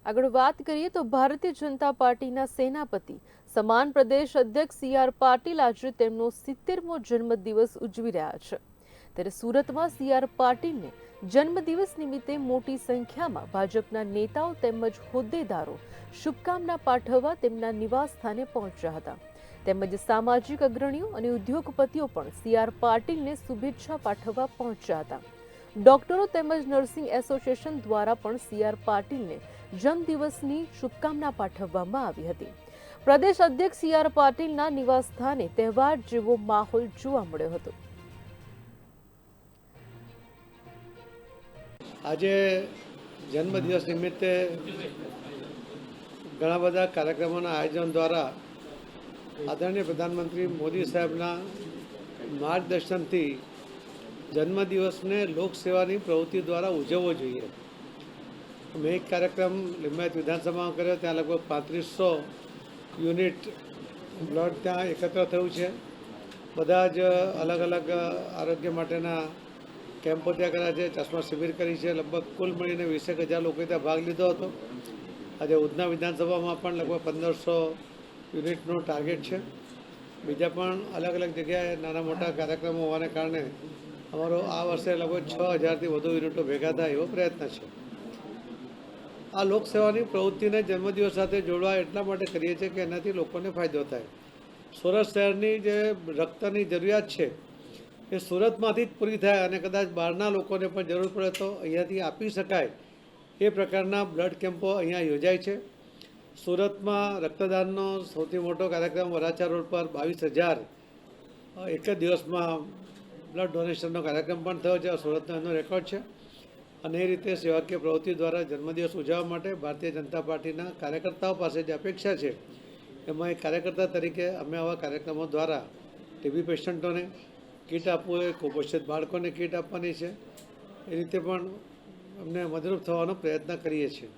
આગળ વાત કરીએ તો ભારતીય જનતા પાર્ટીના સેનાપતિ સમાન પ્રદેશ અધ્યક્ષ સી.આર. પાટીલ આજે તેમનો 70મો જન્મદિવસ ઉજવી રહ્યા છે. ત્યારે સુરતમાં સી.આર. પાટીલને જન્મદિવસ નિમિત્તે મોટી સંખ્યામાં ભાજપના નેતાઓ તેમજ હોદ્દેદારો શુભકામના પાઠવવા તેમના નિવાસ સ્થાને પહોંચ્યા હતા. તેમજ સામાજિક અગ્રણીઓ અને ઉદ્યોગપતિઓ પણ સી.આર. પાટીલને શુભેચ્છા પાઠવવા પહોંચ્યા હતા. ડોક્ટરો તેમજ નર્સિંગ એસોસિએશન દ્વારા પણ સી.આર. પાટીલને જન્મદિવસની શુભકામના પાઠવવામાં આવી હતી. પ્રદેશ અધ્યક્ષ સી.આર. પાટીલના નિવાસ સ્થાને તહેવાર જેવો માહોલ જોવા મળ્યો હતો. આજે જન્મદિવસ નિમિત્તે ઘણા બધા કાર્યક્રમોના આયોજન દ્વારા આદરણીય પ્રધાનમંત્રી મોદી સાહેબના માર્ગદર્શનથી જન્મદિવસને લોકસેવાની પ્રવૃત્તિ દ્વારા ઉજવવો જોઈએ. મેં એક કાર્યક્રમ લિંબાયત વિધાનસભામાં કર્યો. ત્યાં લગભગ 3500 યુનિટ બ્લડ ત્યાં એકત્ર થયું છે. બધા જ અલગ અલગ આરોગ્ય માટેના કેમ્પો ત્યાં કર્યા છે, ચશ્મા શિબિર કરી છે. લગભગ કુલ મળીને 20,000 લોકોએ ત્યાં ભાગ લીધો હતો. આજે ઉધના વિધાનસભામાં પણ લગભગ 1500 યુનિટનો ટાર્ગેટ છે. બીજા પણ અલગ અલગ જગ્યાએ નાના મોટા કાર્યક્રમો હોવાને કારણે અમારો આ વર્ષે લગભગ 6000થી વધુ યુનિટો ભેગા થાય એવો પ્રયત્ન છે. આ લોકસેવાની પ્રવૃત્તિને જન્મદિવસ સાથે જોડવા એટલા માટે કરીએ છીએ કે એનાથી લોકોને ફાયદો થાય. સુરત શહેરની જે રક્તની જરૂરિયાત છે એ સુરતમાંથી જ પૂરી થાય અને કદાચ બહારના લોકોને પણ જરૂર પડે તો અહીંયાથી આપી શકાય એ પ્રકારના બ્લડ કેમ્પો અહીંયા યોજાય છે. સુરતમાં રક્તદાનનો સૌથી મોટો કાર્યક્રમ વરાછા રોડ પર 22,000 એક જ દિવસમાં બ્લડ ડોનેશનનો કાર્યક્રમ પણ થયો છે. સુરતનો એનો રેકોર્ડ છે. અને એ રીતે સેવાકીય પ્રવૃત્તિ દ્વારા જન્મદિવસ ઉજવવા માટે ભારતીય જનતા પાર્ટીના કાર્યકર્તાઓ પાસે જે અપેક્ષા છે એમાં એક કાર્યકર્તા તરીકે અમે આવા કાર્યક્રમો દ્વારા ટીબી પેશન્ટોને કીટ આપવું હોય, કુપોષિત બાળકોને કીટ આપવાની છે, એ રીતે પણ અમને મદદરૂપ થવાનો પ્રયત્ન કરીએ છીએ.